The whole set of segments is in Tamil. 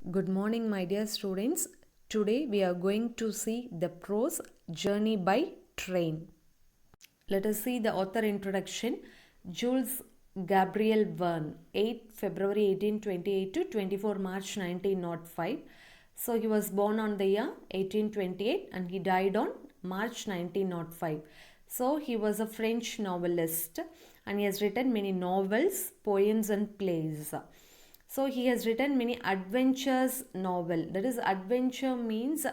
Good morning, my dear students. Today we are going to see the prose Journey by Train. Let us see the author introduction. Jules Gabriel Verne, 8 February 1828 to 24 March 1905. So he was born on the year 1828 and he died on March 1905. So he was a French novelist and he has written many novels, poems and plays. So he has written many adventures novel. That is, adventure means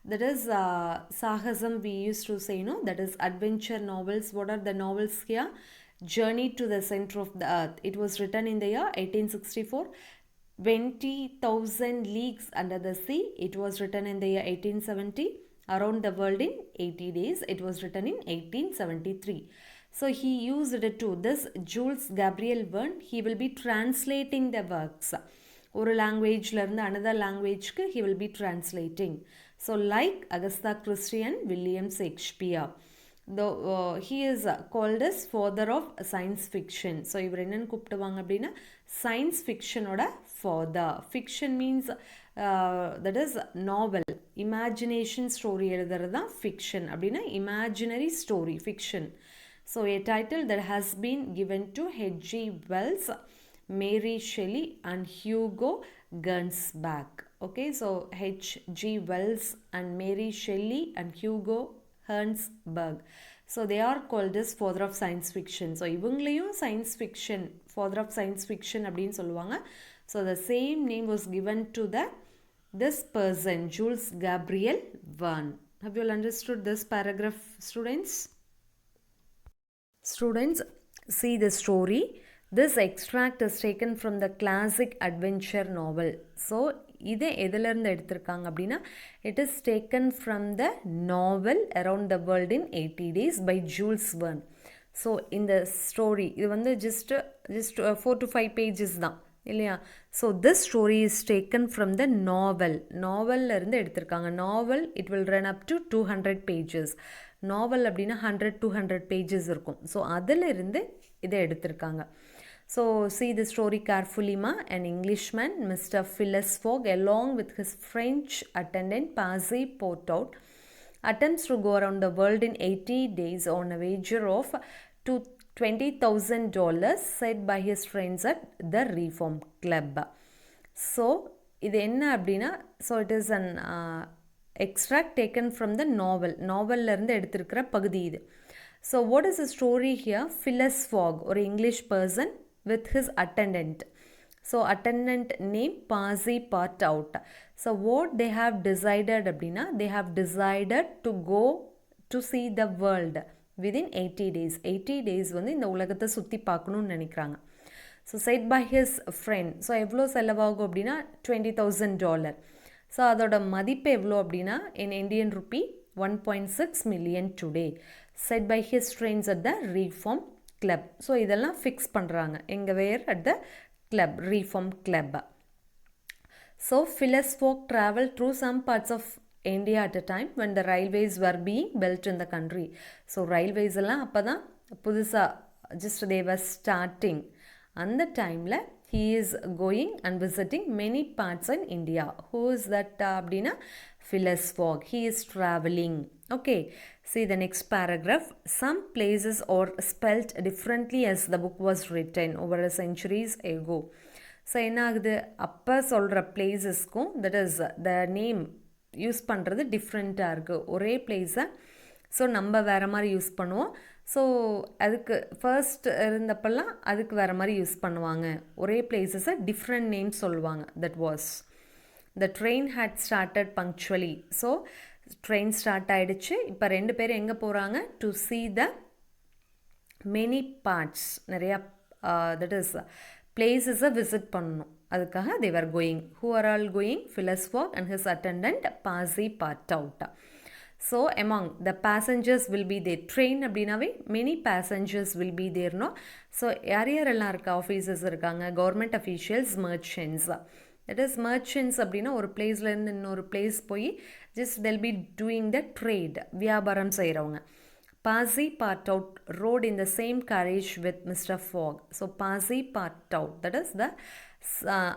that is sahasam we used to say, no, that is adventure novels. What are the novels here? Journey to the Center of the Earth. It was written in the year 1864. 20,000 Leagues Under the Sea. It was written in the year 1870. Around the World in 80 Days. It was written in 1873. So he used it to this Jules Gabriel Verne. He will be translating the works. ஒரு லாங்குவேஜ்ல இருந்து another languageக்கு he will be translating. So like Agatha Christie and William Shakespeare. He is called as father of science fiction. So இவர் என்னன்னு கூப்பிடுவாங்க அப்படின்னா science fictionோட father. Fiction means that is novel. Imagination story எழுதுறது தான் fiction அப்படின்னா imaginary story fiction. So a title that has been given to H.G. Wells, Mary Shelley and Hugo Gernsback. Okay, so H.G. Wells and Mary Shelley and Hugo Gernsback. So they are called as father of science fiction. So இவங்களையும் science fiction, father of science fiction அப்படின்னு சொல்லுவாங்க. So the same name was given to this person, Jules Gabriel Verne. Have you all understood this paragraph, students? Students, see the story. This extract is taken from the classic adventure novel. So, இது எதிலிருந்து எடுத்திருக்காங்க அப்படின்னா it is taken from the novel Around the World in 80 Days by Jules Verne. So, இந்த story இது வந்து just 4 to 5 pages தான் இல்லையா. So this story is taken from the நாவல்ல இருந்து எடுத்திருக்காங்க. Novel it will run up to 200 pages. Novel அப்படின்னா 100-200 pages இருக்கும். ஸோ அதிலிருந்து இதை எடுத்திருக்காங்க. So see the story carefully ma. An Englishman, Mr. Phileas Fogg, along with his French attendant Prose Portout, attempts to go around the world in 80 days on a wager of $20,000 set by his friends at the Reform Club. So இது என்ன அப்படின்னா so it is an extract taken from the நாவல்லேருந்து எடுத்திருக்கிற பகுதி இது. So what is the story here? Phileas Fogg, ஒரு English person with his attendant. So attendant name Prose Portout. So what they have decided அப்படின்னா they have decided to go to see the world within 80 days. 80 days வந்து இந்த உலகத்தை சுற்றி பார்க்கணுன்னு நினைக்கிறாங்க. So said by his friend. So எவ்வளோ செலவாகும் அப்படின்னா $20,000. ஸோ அதோட மதிப்பு எவ்வளோ அப்படின்னா in Indian rupee 1.6 million today. Said by his friends at the Reform Club. So இதெல்லாம் ஃபிக்ஸ் பண்ணுறாங்க எங்கே where at the club, Reform Club. So Phileas Fogg traveled through some parts of India at a time when the railways were being built in the country. So railways எல்லாம் அப்போ தான் புதுசாக just they were starting. அந்த டைமில் he is going and visiting many parts in India. Who is that அப்படின்னா Phileas Fogg. He is traveling. Okay, see the next paragraph. Some places are spelt differently as the book was written over centuries ago. So என்ன ஆகுது, அப்போ சொல்கிற பிளேஸஸ்க்கும் that is the name use பண்ணுறது டிஃப்ரெண்ட்டாக இருக்குது. ஒரே பிளேஸை ஸோ நம்ம வேறு மாதிரி யூஸ் பண்ணுவோம். ஸோ அதுக்கு ஃபர்ஸ்ட் இருந்தப்பெல்லாம் அதுக்கு வேறு மாதிரி யூஸ் பண்ணுவாங்க. ஒரே பிளேஸஸை டிஃப்ரெண்ட் நேம்ஸ் சொல்லுவாங்க. That was the train had started punctually. So train start ஆகிடுச்சு. இப்போ 2 பேர் எங்கே போகிறாங்க? To see the many parts, நிறையா தட் இஸ் பிளேஸஸை விசிட் பண்ணணும். அதுக்காக they were going. Who are all going? Phileas Fogg and his attendant Prose Portout. So among the passengers will be there. Train அப்படின்னாவே many passengers will be there, no? So யாரெல்லாம் இருக்கா? ஆஃபீஸர்ஸ் இருக்காங்க, government officials, merchants. That is merchants அப்படின்னா ஒரு பிளேஸ்லேருந்து இன்னொரு பிளேஸ் போய் just they'll be doing the trade, வியாபாரம் செய்கிறவங்க. Prose Portout rode in the same carriage with Mr. Fogg. So Prose Portout, that is the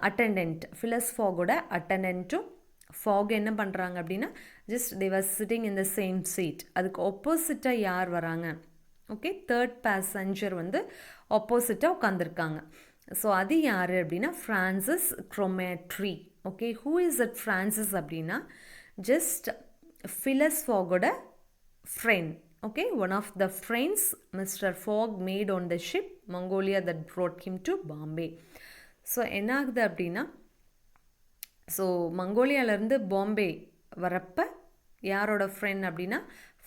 attendant Phileas ஃபாகோட அட்டெண்டன்ட்டும் ஃபாக் என்ன பண்ணுறாங்க அப்படின்னா just they were sitting in the same seat. அதுக்கு ஆப்போசிட்டாக யார் வராங்க, ஓகே, தேர்ட் பேசஞ்சர் வந்து ஆப்போசிட்டாக உட்காந்துருக்காங்க. ஸோ அது யார் அப்படின்னா Francis Cromarty. Okay, who is at Francis அப்படின்னா ஜஸ்ட் ஃபிலஸ் ஃபாகோட friend. Okay, one of the friends Mr. Fogg made on the ship Mongolia that brought him to Bombay. So என்ன ஆகுது அப்படின்னா ஸோ மங்கோலியாவிலேருந்து பாம்பே வரப்போ யாரோட ஃப்ரெண்ட் அப்படின்னா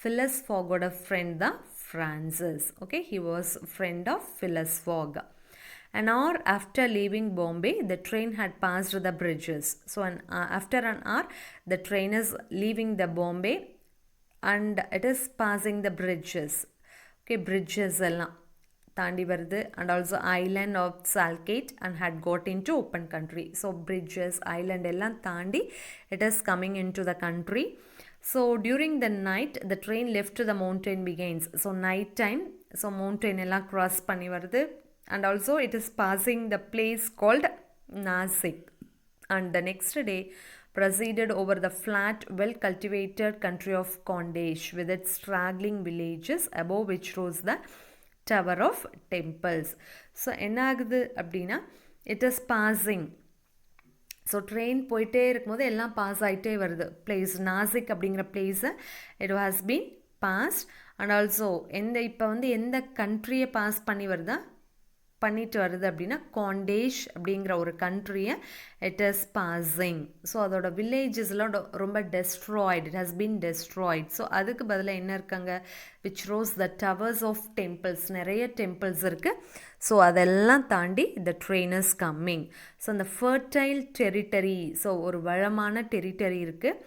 ஃபிலஸ் ஃபாகோட ஃப்ரெண்ட் தான் Francis. Okay, he was friend of Phileas Fogg. An hour after leaving Bombay, the train had passed the bridges. So after an hour, the train is leaving the Bombay and it is passing the bridges. Okay, bridges எல்லாம் தாண்டி வருது and also island of Salkate and had got into open country. So bridges, island எல்லாம் தாண்டி it is coming into the country. So during the night, the train left to the mountain begins. So night time, so mountain எல்லாம் cross பண்ணி வருது and also it is passing the place called Nasik. And the next day proceeded over the flat, well-cultivated country of Kondesh with its straggling villages above which rose the Tower of Temples. So என்ன ஆகுது அப்படின்னா it is passing. So train போயிட்டே இருக்கும்போது எல்லாம் பாஸ் ஆகிட்டே வருது. பிளேஸ் நாசிக் அப்படிங்கிற பிளேஸை it has been past. And also இப்போ வந்து எந்த கண்ட்ரியை பாஸ் பண்ணிட்டு வருது அப்படின்னா காண்டேஷ் அப்படிங்கிற ஒரு கண்ட்ரியை இட் இஸ் பாஸிங். ஸோ அதோட வில்லேஜஸ்லாம் ரொம்ப destroyed, it has been destroyed. So அதுக்கு பதிலாக என்ன இருக்காங்க, which rose the towers of temples, நிறைய டெம்பிள்ஸ் இருக்குது. ஸோ அதெல்லாம் தாண்டி the train is coming. So அந்த ஃபர்டைல் டெரிட்டரி, ஸோ ஒரு வளமான டெரிட்டரி இருக்குது.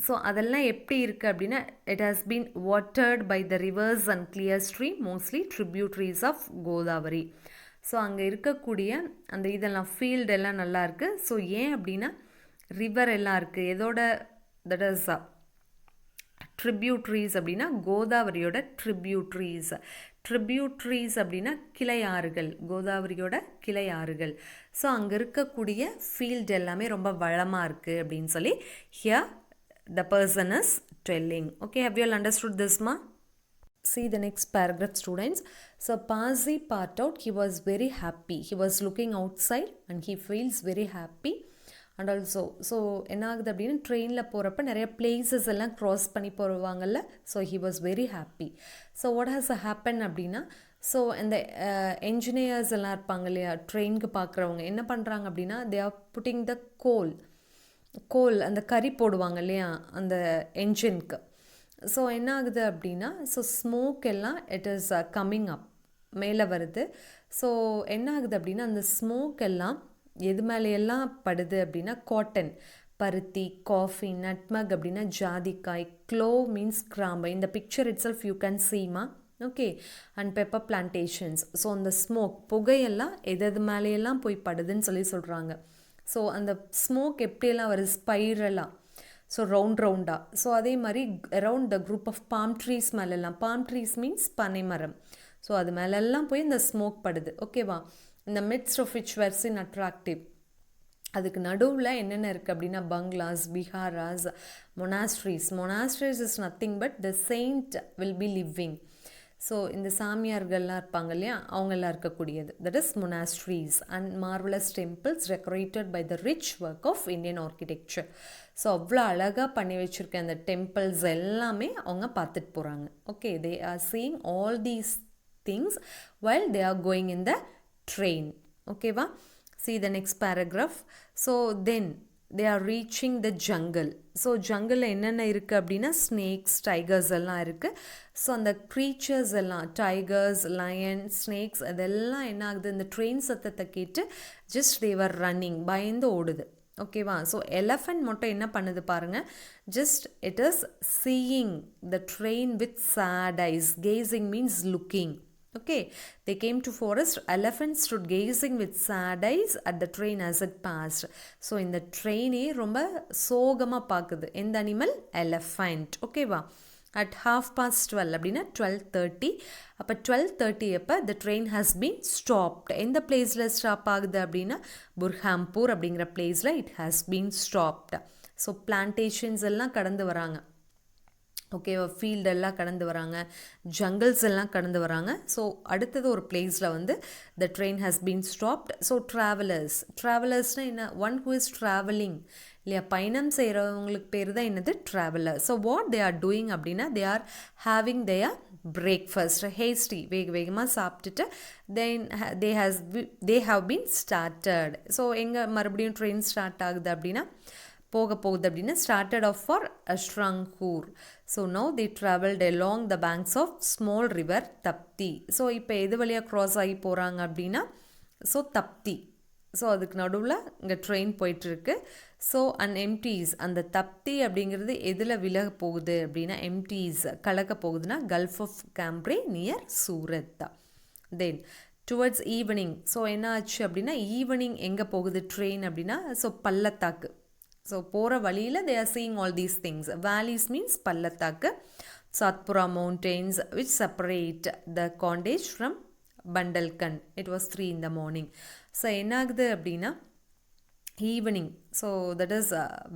ஸோ அதெல்லாம் எப்படி இருக்குது அப்படின்னா it has been watered by the rivers and clear stream, mostly tributaries of Godavari. So அங்கே இருக்கக்கூடிய அந்த இதெல்லாம் ஃபீல்டெல்லாம் நல்லா இருக்குது. ஸோ ஏன் அப்படின்னா ரிவர் எல்லாம் இருக்குது. எதோட தட் இஸ் ட்ரிபியூட்ரிஸ் அப்படின்னா கோதாவரியோட ட்ரிபியூட்ரிஸ். ட்ரிபியூட்ரிஸ் அப்படின்னா கிளையாறுகள், கோதாவரியோட கிளையாறுகள். ஸோ அங்கே இருக்கக்கூடிய ஃபீல்டு எல்லாமே ரொம்ப வளமாக இருக்குது அப்படின்னு சொல்லி here the person is telling. Okay, have you all understood this, ma? See the next paragraph, students. So Parsi part out, he was very happy. He was looking outside and he feels very happy. And also, so என்ன ஆகுது அப்படின்னா ட்ரெயினில் போகிறப்ப நிறைய பிளேசஸ் எல்லாம் க்ராஸ் பண்ணி போவாங்கல்ல. So he was very happy. So what has happen அப்படின்னா ஸோ இந்த என்ஜினியர்ஸ் எல்லாம் இருப்பாங்க இல்லையா, ட்ரெயினுக்கு பார்க்குறவங்க என்ன பண்ணுறாங்க அப்படின்னா தே ஆர் புட்டிங் த கோல் அந்த கறி போடுவாங்க இல்லையா அந்த என்ஜின்க்கு. ஸோ என்ன ஆகுது அப்படின்னா ஸோ ஸ்மோக் எல்லாம் இட் இஸ் கம்மிங் அப், மேலே வருது. ஸோ என்ன ஆகுது அப்படின்னா அந்த ஸ்மோக் எல்லாம் எது மேலேயெல்லாம் படுது அப்படின்னா காட்டன், பருத்தி, காஃபி, நட்மக் அப்படின்னா ஜாதிக்காய், க்ளோவ் மீன்ஸ் கிராம்பு. இந்த picture it self you can Seema. Okay, and pepper plantations. So அந்த ஸ்மோக் புகையெல்லாம் எது மேலேயெல்லாம் போய் படுதுன்னு சொல்கிறாங்க. ஸோ அந்த ஸ்மோக் எப்படியெல்லாம் வருது, ஸ்பைரலாக, ஸோ ரவுண்டாக. ஸோ அதே மாதிரி around the group of palm trees மேலெல்லாம், பாம் ட்ரீஸ் மீன்ஸ் பனைமரம். ஸோ அது மேலெல்லாம் போய் இந்த ஸ்மோக் படுது. ஓகேவா, இந்த midst of which were in attractive. அதுக்கு நடுவில் என்னென்ன இருக்குது அப்படின்னா bungalows, viharas, monasteries is nothing but the saint will be living. So இந்த சாமியார்கள்லாம் இருப்பாங்க இல்லையா, அவங்கெல்லாம் இருக்கக்கூடியது, that is monasteries. And marvellous temples decorated by the rich work of Indian architecture. So அவ்வளோ அழகாக பண்ணி வச்சுருக்க அந்த டெம்பிள்ஸ் எல்லாமே அவங்க பார்த்துட்டு போகிறாங்க. Okay, they are seeing all these things while they are going in the train. ஓகேவா, see the next paragraph. So then they are reaching the jungle. So ஜங்கிளில் என்னென்ன இருக்குது அப்படின்னா ஸ்னேக்ஸ், டைகர்ஸ் எல்லாம் இருக்குது. ஸோ அந்த க்ரீச்சர்ஸ் எல்லாம் டைகர்ஸ், லயன், ஸ்னேக்ஸ் அதெல்லாம் என்ன ஆகுது, இந்த ட்ரெயின் சத்தத்தை கேட்டு ஜஸ்ட் தேவர் ரன்னிங், பயந்து ஓடுது. ஓகேவா, ஸோ எலஃபண்ட் மட்டும் என்ன பண்ணுது பாருங்கள், just it is seeing the train with sad eyes. Gazing means looking. Okay, they came to forest. Elephants stood gazing with sad eyes at the train as it passed. So in the train ரொம்ப சோகமாக பார்க்குது. எந்த அனிமல், எலஃபண்ட். ஓகேவா, at 12:30 அப்படின்னா 12:30. அப்போ 12:30 அப்போ the train has been stopped. எந்த பிளேஸில் ஸ்டாப் ஆகுது அப்படின்னா புர்ஹாம்பூர் அப்படிங்கிற பிளேஸில் it has been stopped. So plantations எல்லாம் கடந்து வராங்க, ஓகேவா, ஃபீல்டெல்லாம் கடந்து வராங்க, ஜங்கிள்ஸ் எல்லாம் கடந்து வராங்க. ஸோ அடுத்தது ஒரு பிளேஸில் வந்து the train has been stopped. So ட்ராவலர்ஸ்னால் என்ன, ஒன் ஹூ இஸ் ட்ராவலிங் இல்லையா, பயணம் செய்கிறவங்களுக்கு பேர் தான் என்னது traveller. So what they are doing அப்படின்னா they are having their breakfast, hasty, வேகமாக சாப்பிட்டுட்டு then they have been started. So எங்கே மறுபடியும் ட்ரெயின் ஸ்டார்ட் ஆகுது அப்படின்னா போகுது அப்படின்னா ஸ்டார்டட் ஆஃப் ஃபார் அஷ்ரங்கூர். So now the travelled along the banks of small river Tapti. So இப்போ எது வழியாக க்ராஸ் ஆகி போகிறாங்க அப்படின்னா ஸோ தப்தி. ஸோ அதுக்கு நடுவில் இங்கே ட்ரெயின் போயிட்டுருக்கு. ஸோ அண்ட் எம்டீஸ், அந்த தப்தி அப்படிங்கிறது எதில் விலக போகுது அப்படின்னா எம்டீஸ் கலக்க போகுதுன்னா gulf of Cambay near Surat. Then towards evening, so என்ன ஆச்சு அப்படின்னா ஈவினிங் எங்கே போகுது ட்ரெயின் அப்படின்னா ஸோ பள்ளத்தாக்கு. ஸோ போகிற வழியில் they are seeing all these things. Valleys means பள்ளத்தாக்கு. Satpura mountains which separate the Khandesh from Bundelkhand. It was 3 in the morning. So என்ன ஆகுது அப்படின்னா ஈவினிங், ஸோ தட் இஸ்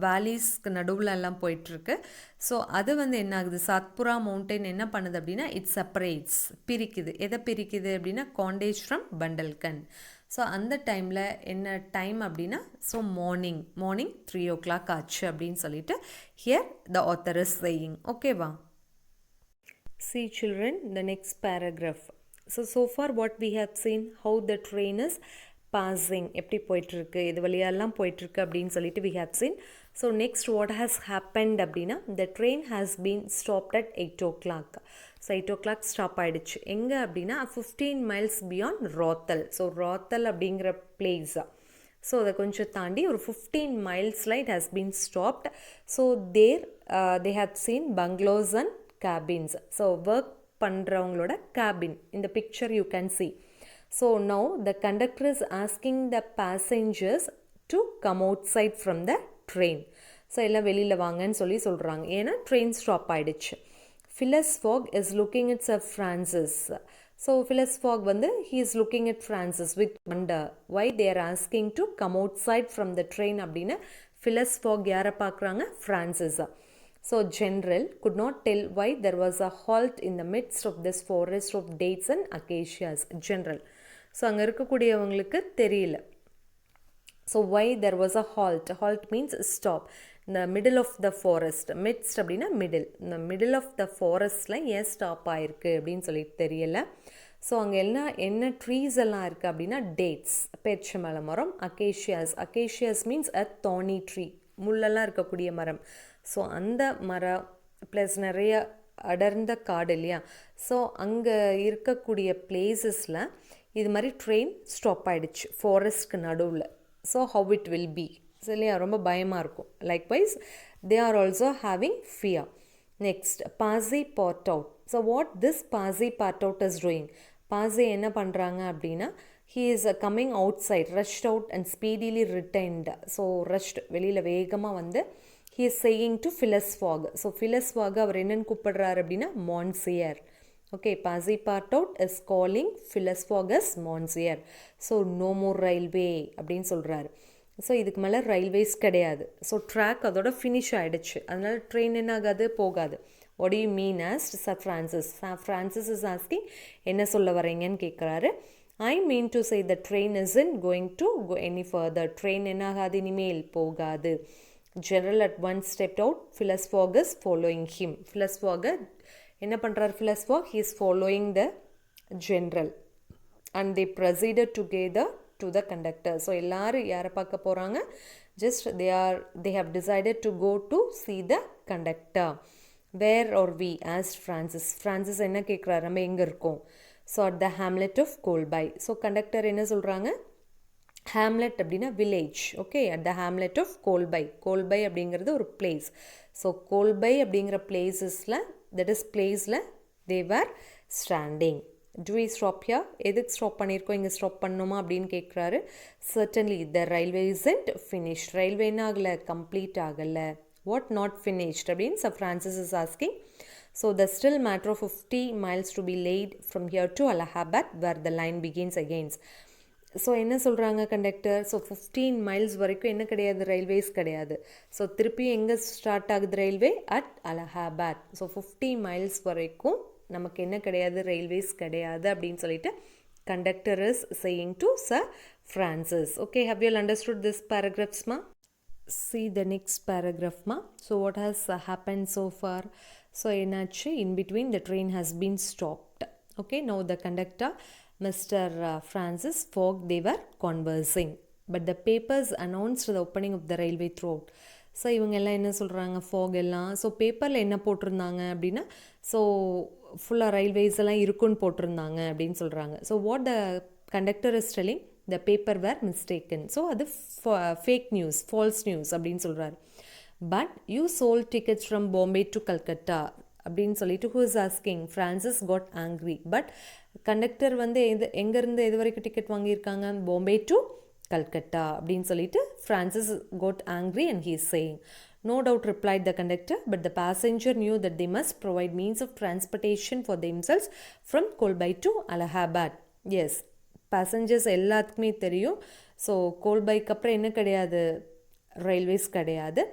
வேலிஸ்க்கு நடுவில் எல்லாம் போயிட்டுருக்கு. ஸோ அது வந்து என்ன ஆகுது, சாத்புரா மவுண்டெயின் என்ன பண்ணுது அப்படின்னா இட் செப்பரேட்ஸ், பிரிக்குது. எதை பிரிக்குது அப்படின்னா காண்டேஜ் ஃப்ரம் பண்டல்கண்ட். ஸோ அந்த டைமில் என்ன டைம் அப்படின்னா ஸோ மார்னிங் 3 o'clock ஆச்சு அப்படின்னு சொல்லிட்டு here the author is saying. ஓகேவா? See children, the next paragraph. So far what we have seen, how the train is passing, எப்படி போயிட்டுருக்கு, இது வழியெல்லாம் போயிட்டுருக்கு அப்படின்னு சொல்லிட்டு we have seen. So next what has happened அப்படின்னா the train has been stopped at 8 o'clock. So 8 o'clock stop ஆகிடுச்சு. எங்கே அப்படின்னா 15 miles beyond ரோத்தல். ஸோ ரோத்தல் அப்படிங்கிற பிளேஸா, ஸோ அதை கொஞ்சம் தாண்டி ஒரு 15 milesல it has been stopped. So there they have seen bungalows and cabins. So work பண்ணுறவங்களோட கேபின் இந்த picture you can see. So now the conductor is asking the passengers to come outside from the train. So எல்லாம் வெளியில் வாங்கன்னு சொல்கிறாங்க, ஏன்னா ட்ரெயின் ஸ்டாப் ஆகிடுச்சு. Phileas Fogg is looking at Sir Francis. So Phileas Fogg வந்து he is looking at Francis with wonder. Why they are asking to come outside from the train அப்படின்னா Phileas Fogg யாரை பார்க்குறாங்க, Francis. So General could not tell why there was a halt in the midst of this forest of dates and acacias. General, so அங்கே இருக்கக்கூடியவங்களுக்கு தெரியல. So why there was a halt. Halt means stop. இந்த middle of the forest, midst அப்படின்னா மிடில், இந்த மிடில் ஆஃப் த ஃபாரஸ்ட்டில் ஏன் ஸ்டாப் ஆகிருக்கு அப்படின்னு சொல்லிட்டு தெரியலை. ஸோ அங்கே என்ன ட்ரீஸ் எல்லாம் இருக்குது அப்படின்னா டேட்ஸ், பேரிச்சம்பழ மரம், அகேஷியாஸ் மீன்ஸ் அ தானி ட்ரீ, முள்ளெல்லாம் இருக்கக்கூடிய மரம். ஸோ அந்த மரம் ப்ளஸ் நிறைய அடர்ந்த காடு இல்லையா, ஸோ அங்கே இருக்கக்கூடிய பிளேசஸில் இது மாதிரி ட்ரெயின் ஸ்டாப் ஆகிடுச்சு ஃபாரஸ்ட்க்கு நடுவில். So how it will be, so இல்லையா, ரொம்ப பயமாக இருக்கும். Likewise they are also having fear. Next பாசி பாட் அவுட். ஸோ வாட் திஸ் பாசி பாட் அவுட் இஸ் டூயிங். பாசி என்ன பண்ணுறாங்க அப்படின்னா he is coming outside, rushed out and speedily returned. So rushed வெளியில் வேகமாக வந்து he is saying to Phileas Fogg. So Phileas Fogg அவர் என்னென்னு கூப்பிடுறாரு அப்படின்னா monsieur. Okay, Passepartout is calling Phileas Fogg as monsieur. So no more railway அப்படின்னு சொல்கிறாரு. ஸோ இதுக்கு மேலே ரயில்வேஸ் கிடையாது. ஸோ ட்ராக் அதோட ஃபினிஷ் ஆகிடுச்சு, அதனால் ட்ரெயின் என்ன ஆகாது, போகாது. What you mean asked sir Francis. Francis is asking, என்ன சொல்ல வரீங்கன்னு கேட்குறாரு. I mean to say the train isn't going to go any further. Train என்ன ஆகாது, இனிமேல் போகாது. General at once stepped out. Phileas Fogg is following him. Phileas Fogg என்ன பண்ணுறாரு, Phileas Fogg he is following the general and they proceeded together to the conductor. So எல்லோரும் யாரை பார்க்க போகிறாங்க, just they have decided to go to see the conductor. Where are we asked Francis என்ன கேட்குறாரு, நம்ம எங்கே இருக்கோம். So at the hamlet of Colby. So conductor என்ன சொல்கிறாங்க, ஹேம்லெட் அப்படின்னா village. Okay, at the hamlet of Colby அப்படிங்கிறது ஒரு பிளேஸ். ஸோ கோல்பை அப்படிங்கிற பிளேஸஸில் பிளேஸில் they were standing. Do we stop here? எதுக்கு ஸ்டாப் பண்ணியிருக்கோம், இங்கே ஸ்டாப் பண்ணணுமா அப்படின்னு கேட்குறாரு. Certainly the railway isn't finished. Railway என்ன ஆகலை, கம்ப்ளீட் ஆகலை. வாட் நாட் ஃபினிஷ்ட் அப்படின்னு sir Francis is asking. So the still matter of 50 miles to be laid from here to Allahabad where the line begins again. So என்ன சொல்கிறாங்க கண்டக்டர்? ஸோ 15 மைல்ஸ் வரைக்கும் என்ன கிடையாது, ரயில்வேஸ் கிடையாது. ஸோ திருப்பியும் எங்கே ஸ்டார்ட் ஆகுது railway? At Allahabad. So 50 miles வரைக்கும் நமக்கு என்ன கிடையாது, ரயில்வேஸ் கிடையாது அப்படின்னு சொல்லிட்டு conductor is saying to Sir Francis. Okay, have you all understood this paragraphs, ma? See the next paragraph, ma. So what has happened so far? So enachu in between the train has been stopped. Okay, now the conductor Mr. Francis Fogg, they were conversing, but the papers announced the opening of the railway throughout. So இவங்க எல்லாம் என்ன சொல்கிறாங்க, ஃபாக் எல்லாம். ஸோ பேப்பரில் என்ன போட்டிருந்தாங்க அப்படின்னா, ஸோ ஃபுல்லாக ரயில்வேஸ் எல்லாம் இருக்குன்னு போட்டிருந்தாங்க அப்படின்னு சொல்கிறாங்க. So what the conductor is telling, the paper were mistaken. So அது ஃபேக் நியூஸ், ஃபால்ஸ் நியூஸ் அப்படின்னு சொல்கிறாரு. But you sold tickets from Bombay to Calcutta அப்படின்னு சொல்லிட்டு who is asking, Francis got angry. But conductor வந்து எங்கேருந்து எது வரைக்கும் டிக்கெட் வாங்கியிருக்காங்க, பாம்பே டு கல்கட்டா அப்படின்னு சொல்லிட்டு Francis got angry and he is saying. No doubt, replied the conductor, but the passenger knew that they must provide means of transportation for themselves from Kolbai to Allahabad. Yes, passengers எல்லாத்துக்குமே தெரியும். ஸோ கோல்பைக்கு அப்புறம் என்ன கிடையாது, ரயில்வேஸ் கிடையாது.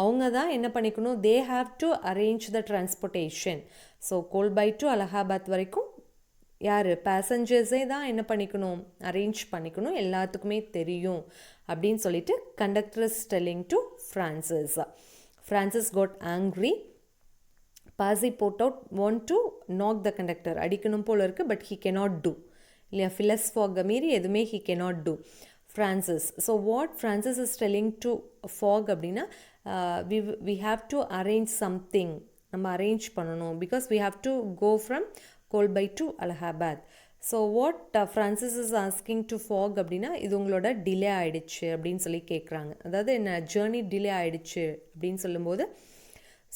அவங்க தான் என்ன பண்ணிக்கணும், they have to arrange the transportation. So Colby to Allahabad வரைக்கும் யார், பேசஞ்சர்ஸே தான் என்ன பண்ணிக்கணும், அரேஞ்ச் பண்ணிக்கணும், எல்லாத்துக்குமே தெரியும் அப்படின்னு சொல்லிட்டு conductor is telling to Francis. Francis got angry. Passepartout want to knock the conductor, அடிக்கணும் போல் இருக்குது, பட் ஹீ கெனாட் டூ இல்லையா, ஃபிலஸ் ஃபாகை மீறி எதுவுமே he cannot two. Francis. So what Francis is telling to Fogg அப்படின்னா, we have to arrange something, நம்ம அரேஞ்ச் பண்ணணும், because we have to go from Kolbai to Allahabad. So what Francis is asking to Fogg அப்படின்னா, இது உங்களோட டிலே ஆகிடுச்சு அப்படின்னு சொல்லி கேட்குறாங்க. அதாவது என்ன, ஜேர்னி டிலே ஆகிடுச்சு அப்படின்னு சொல்லும்போது,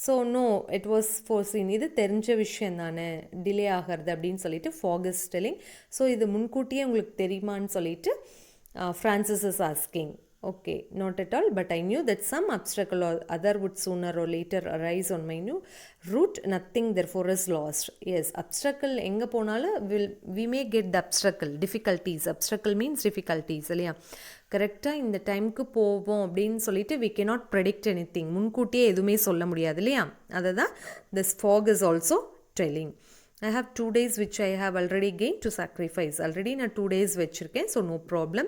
ஸோ நோ இட் வாஸ் ஃபோர்சீன், இது தெரிஞ்ச விஷயம் தானே டிலே ஆகிறது அப்படின்னு சொல்லிட்டு ஃபாக் இஸ் டெல்லிங். ஸோ இது முன்கூட்டியே உங்களுக்கு தெரியுமான்னு சொல்லிட்டு Francis is asking. Okay, not at all, but I knew that some obstacle or other would sooner or later arise on my new route. Nothing therefore is lost. Yes, obstacle எங்கே போனாலும் we may get the obstacle, difficulties. Obstacle means difficulties இல்லையா. கரெக்டாக இந்த டைமுக்கு போவோம் அப்படின்னு சொல்லிட்டு we cannot predict anything. முன்கூட்டியே எதுவுமே சொல்ல முடியாது இல்லையா. அதை தான் this fog is also telling. I have 2 days which I have already gained to sacrifice. Already நான் 2 days வச்சுருக்கேன், so no problem.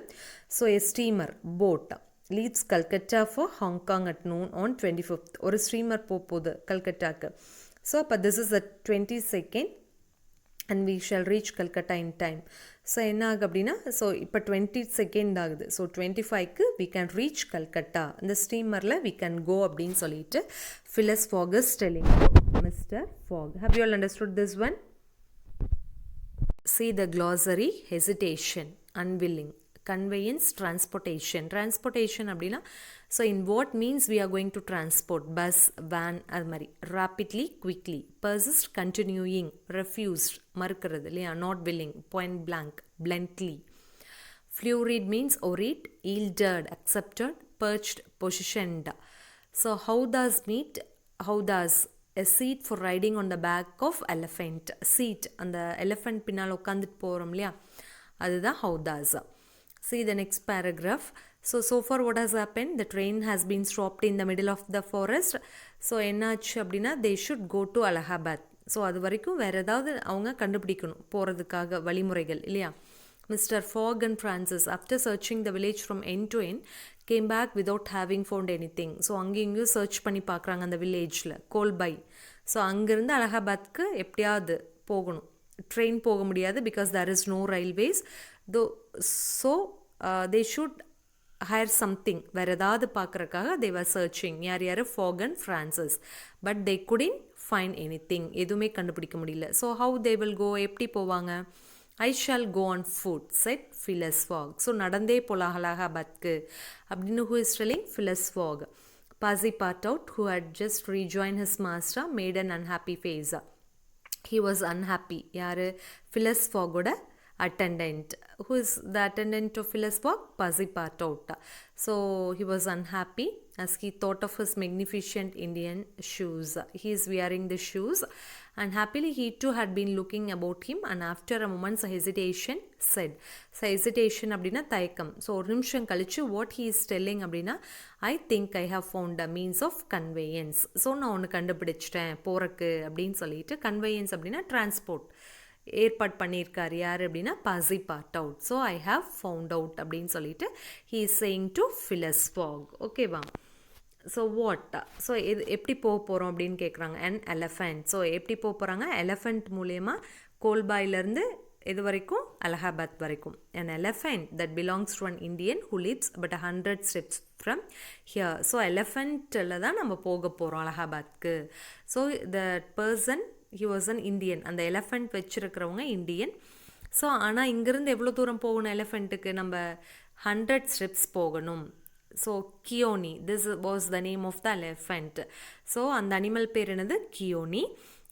So a steamer, boat, leaves Calcutta for Hong Kong at noon on 25th. ஒரு ஸ்டீமர் போகுது கல்கட்டாக்கு. ஸோ அப்போ this is the 22nd and we shall reach Calcutta in time. So என்ன ஆகுது அப்படின்னா, ஸோ இப்போ 22nd ஆகுது. ஸோ 25க்கு we can reach Calcutta. இந்த ஸ்டீமரில் we can go அப்படின்னு சொல்லிட்டு Phileas Fogg is telling Mr. Fogg. Have you all understood this one? See the glossary. Hesitation, unwilling, conveyance, transportation. Transportation அப்படின்னா, so in what means we are going to transport, bus, van, அது மாதிரி. Rapidly, quickly. Persist, continuing. Refused, மறுக்கிறது இல்லையா. Not willing, point blank, bluntly. Fluid means orate, yielded, accepted, perched, positioned. So how does meet, how does a seat for riding on the back of elephant. Seat, அந்த elephant பின்னால் உட்காந்துட்டு போகிறோம் இல்லையா, அதுதான் how does. See the next paragraph. So far what has happened, the train has been stopped in the middle of the forest. So என்னாச்சு அப்படின்னா, they should go to Allahabad. So அது வரைக்கும் வேறு ஏதாவது அவங்க கண்டுபிடிக்கணும் போகிறதுக்காக வழிமுறைகள் இல்லையா. Mr. Fogg and Francis, after searching the village from end to end, came back without having found anything. So அங்கே இங்கேயும் சர்ச் பண்ணி பார்க்குறாங்க அந்த வில்லேஜில், கோல்பை. ஸோ அங்கேருந்து அலகாபாத்க்கு எப்படியாவது போகணும், ட்ரெயின் போக முடியாது, because there is no railways. So they should hire something, வேறு ஏதாவது பார்க்குறக்காக தே வர் சர்ச்சிங். யார் யார், Fogg and Francis. But they couldn't find anything, எதுவுமே கண்டுபிடிக்க முடியல. So how they will go, எப்படி போவாங்க. I shall go on foot, said Phileas Fogg. So நடந்தே போகலாம் அலகாபாத்க்கு அப்படின்னு who is telling, Phileas Fogg. Passepartout, who had just rejoined his master, made an unhappy face. He was unhappy. யார், Phileas Fogg-ஓட attendant. Who is the attendant of Phileas Fogg? Passepartout. So he was unhappy as he thought of his magnificent Indian shoes. He is wearing the shoes, and happily he too had been looking about him, and after a moment's hesitation said. So hesitation அப்படின்னா தயக்கம். ஸோ ஒரு நிமிஷம் கழிச்சு what he is telling அப்படின்னா I think I have found a means of conveyance. So நான் ஒன்று கண்டுபிடிச்சிட்டேன் போறக்கு அப்படின்னு சொல்லிட்டு, conveyance அப்படின்னா transport ஏற்பாடு பண்ணியிருக்கார் யார் அப்படின்னா Passepartout. So I have found out அப்படின்னு சொல்லிட்டு he is saying to Phileas Fogg. ஓகேவா? ஸோ வாட், ஸோ இது எப்படி போக போகிறோம் அப்படின்னு கேட்குறாங்க. And elephant. ஸோ எப்படி போக போகிறாங்க? எலஃபெண்ட் மூலயமா கோல்பாயிலேருந்து இது வரைக்கும் அலகாபாத் வரைக்கும். And elephant that belongs to an Indian who lives but 100 steps from here. So எலஃபெண்ட்டில் தான் நம்ம போக போகிறோம் அலகாபாத்க்கு. So the person he was an Indian. அந்த எலஃபெண்ட் வச்சுருக்கிறவங்க இண்டியன். ஸோ ஆனால் இங்கேருந்து எவ்வளோ தூரம் போகணும் எலஃபெண்ட்டுக்கு? நம்ம 100 steps போகணும். So Kiouni, this was the name of the elephant. So அந்த அனிமல் பேர் என்னது? Kiouni.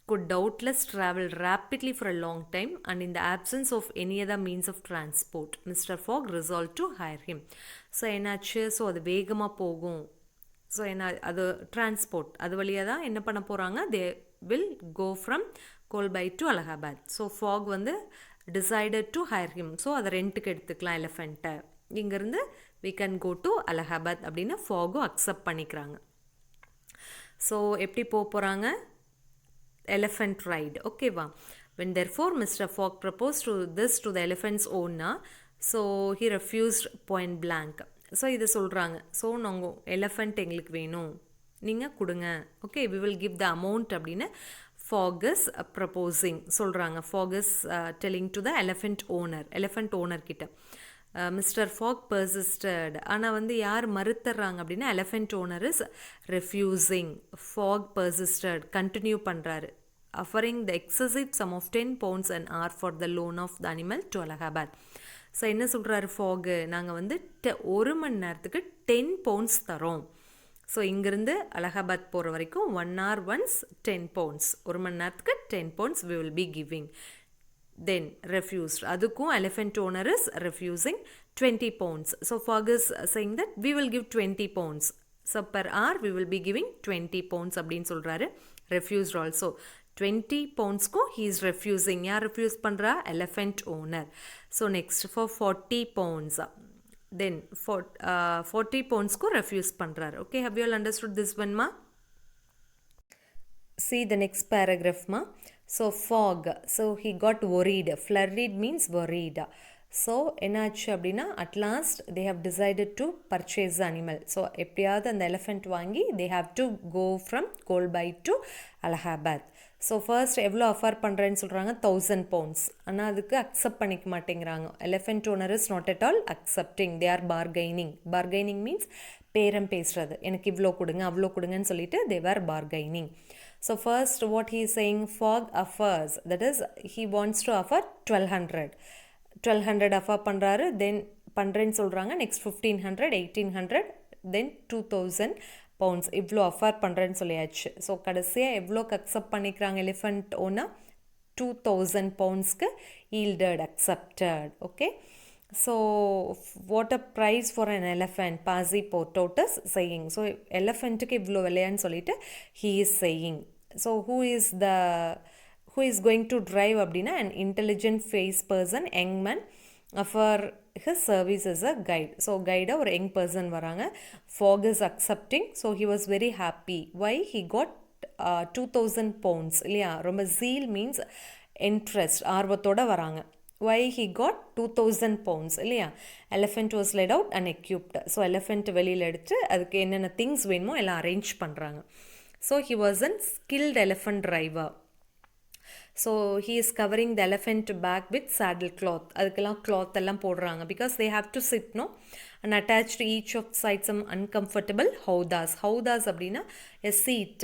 could doubtless travel rapidly for a long time, and in the absence of any other means of transport, Mr. Fogg resolved to hire him. So என்னாச்சு? ஸோ அது வேகமாக போகும். ஸோ என்ன அது டிரான்ஸ்போர்ட், அது வழியாக தான் என்ன பண்ண போகிறாங்க? They will go from Colby to Allahabad. So Fogg வந்து decided to hire him. So அதை ரெண்ட்டுக்கு எடுத்துக்கலாம் எலஃபெண்ட்டை. இங்கேருந்து we can go to Allahabad அப்படின்னு ஃபாகும் அக்செப்ட் பண்ணிக்கிறாங்க. ஸோ எப்படி போக போகிறாங்க? Elephant ride. ஓகேவா? when therefore Mr. Fogg proposed to the elephant's owner, so he refused point blank. So இது சொல்கிறாங்க. ஸோ நாங்கள் எலஃபெண்ட் எங்களுக்கு வேணும், நீங்கள் கொடுங்க. Okay, we will give the amount அப்படின்னு ஃபாகஸ் ப்ரப்போசிங் சொல்கிறாங்க. Fogg's telling to the elephant owner கிட்ட. Mister Fogg persisted. ஆனால் வந்து யார் மறுத்துறாங்க அப்படின்னா elephant owner is refusing. Fogg persisted, continue பண்ணுறாரு. offering the excessive sum of 10 pounds an hour for the loan of the animal to Allahabad. So என்ன சொல்கிறாரு ஃபாகு? நாங்கள் வந்து 1 மணி நேரத்துக்கு 10 pounds தரோம். ஸோ இங்கேருந்து அலகாபாத் போகிற வரைக்கும் 1 hour once 10 pounds. 1 மணி நேரத்துக்கு 10 pounds we will be giving. Then refused. அதுக்கும் elephant owner is refusing 20 pounds. So Fogg is saying that we will give 20 pounds. So per hour we will be giving 20 pounds அப்படின்னு சொல்கிறாரு. Refused also. 20 poundsக்கும் he is refusing. யார் refuse பண்ணுறா? elephant owner. So next for 40 pounds. Then for 40 poundsக்கும் refuse பண்ணுறாரு. Okay, have you all understood this one ma? See the next paragraph ma. So Fogg, so he got worried. Flurried means worried. So என்னாச்சு அப்படின்னா at last they have decided to purchase the animal. So எப்படியாவது அந்த எலஃபெண்ட் வாங்கி they have to go from Kolbai to Allahabad. So first எவ்வளோ அஃபர் பண்ணுறேன்னு சொல்கிறாங்க? 1000 pounds. ஆனால் அதுக்கு அக்செப்ட் பண்ணிக்க மாட்டேங்கிறாங்க. Elephant owner is not at all accepting. They are bargaining. Bargaining means பேரம் பேசுறது. எனக்கு இவ்வளோ கொடுங்க அவ்வளோ கொடுங்கன்னு சொல்லிட்டு they were bargaining. So first what he is saying, Fogg offers, that is he wants to offer 1200 offer பண்ணுறாரு. தென் பண்ணுறேன்னு சொல்கிறாங்க. நெக்ஸ்ட் 1500, 1800, தென் 2000 pounds இவ்வளோ அஃபர் பண்ணுறேன்னு சொல்லியாச்சு. ஸோ கடைசியாக எவ்வளோக்கு அக்செப்ட் பண்ணிக்கிறாங்க எலிஃபெண்ட் ஓனர்? 2000 poundsக்கு yielded, accepted. Okay, so what a price for an elephant Passepartout's saying. So எலஃபெண்ட்டுக்கு இவ்வளோ விலையான்னு சொல்லிட்டு he is saying. So who is going to drive அப்படின்னா an intelligent face person, young man, for his service as a guide. So கைடாக ஒரு யங் பர்சன் வராங்க. Fogg is accepting. So he was very happy. Why? He got 2000 pounds இல்லையா? ரொம்ப zeal means interest, ஆர்வத்தோடு வராங்க. Why he got 2000 pounds இல்லையா? elephant was laid out and equipped. So elephant வெளியில் எடுத்து அதுக்கு என்னென்ன திங்ஸ் வேணுமோ எல்லாம் அரேஞ்ச் பண்ணுறாங்க. So he was a skilled elephant driver. So he is covering the elephant back with saddle cloth. அதுக்கெல்லாம் cloth எல்லாம் போடுறாங்க. because they have to sit no and attach to each of side some uncomfortable howdahs. howdahs அப்படின்னா a seat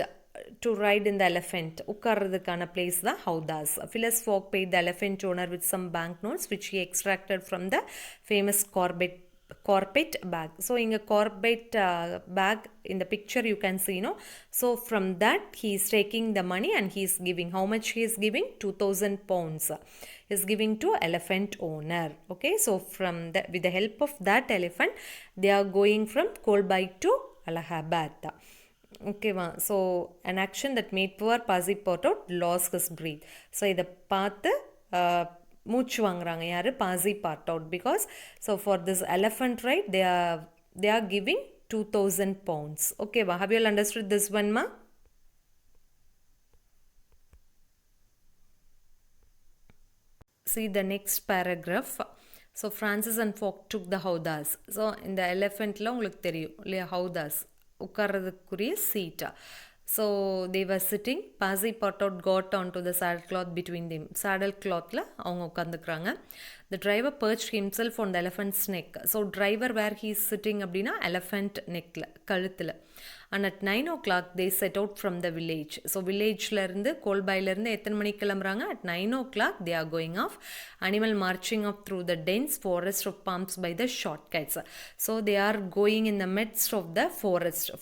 to ride in the elephant. உட்கார்றதுக்கான place தான் howdahs. Phileas Fogg paid the elephant owner with some banknotes which he extracted from the famous carpet bag. So in a carpet bag in the picture you can see no. So from that he is taking the money and he is giving. How much he is giving? 2000 pounds is giving to elephant owner. Okay, so from that, with the help of that elephant they are going from Kolbai to Allahabad. ஓகேவா so an action that made poor Pasi Pottot lost his breath. So இதை பார்த்து மூச்சு வாங்குறாங்க யார் Passepartout because so for this elephant ride they are giving 2000 pounds. ஓகேவா have you all understood this one ma? See the next paragraph. So Francis and Fogg took the howdahs. So இந்த எலிஃபெண்ட்டில் உங்களுக்கு தெரியும் இல்லையா howdahs உட்கார்றதுக்குரிய cheetah. So they were sitting. Pasi Pottot got onto the saddle cloth between them. Saddle clothல அவங்க உட்காந்துக்கிறாங்க. The driver perched himself on the elephant's neck. So driver where he is sitting அப்படின்னா elephant neckல கழுத்தில். And at 9 o'clock they set out from the village. So villageலேருந்து கோல்பாயிலேருந்து எத்தனை மணிக்கு கிளம்புறாங்க? At 9 o'clock they are going off. Animal marching up through the dense forest of palms by the shortcuts. So they are going in the midst of the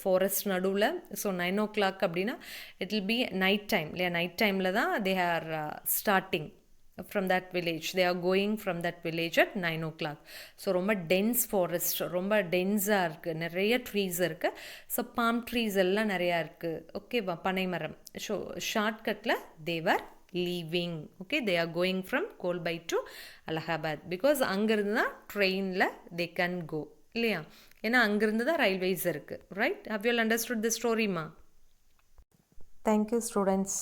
forest நடுவில். So 9 o'clock அப்படின்னா it will be night time இல்லையா night timeல தான் they are starting from that village. They are going from that village at 9 o'clock. So ரொம்ப டென்ஸ் ஃபாரஸ்ட் ரொம்ப டென்ஸாக இருக்குது நிறைய ட்ரீஸ் இருக்குது ஸோ பாம் ட்ரீஸ் எல்லாம் நிறையா இருக்குது ஓகேவா பனைமரம் ஸோ ஷார்ட்கட்டில் they're leaving okay they are going from Colby to Allahabad because அங்கேருந்து தான் ட்ரெயினில் தே கேன் கோ இல்லையா ஏன்னா அங்கேருந்து தான் ரயில்வேஸ் இருக்குது right how you understood the ஸ்டோரிமா? Thank you students.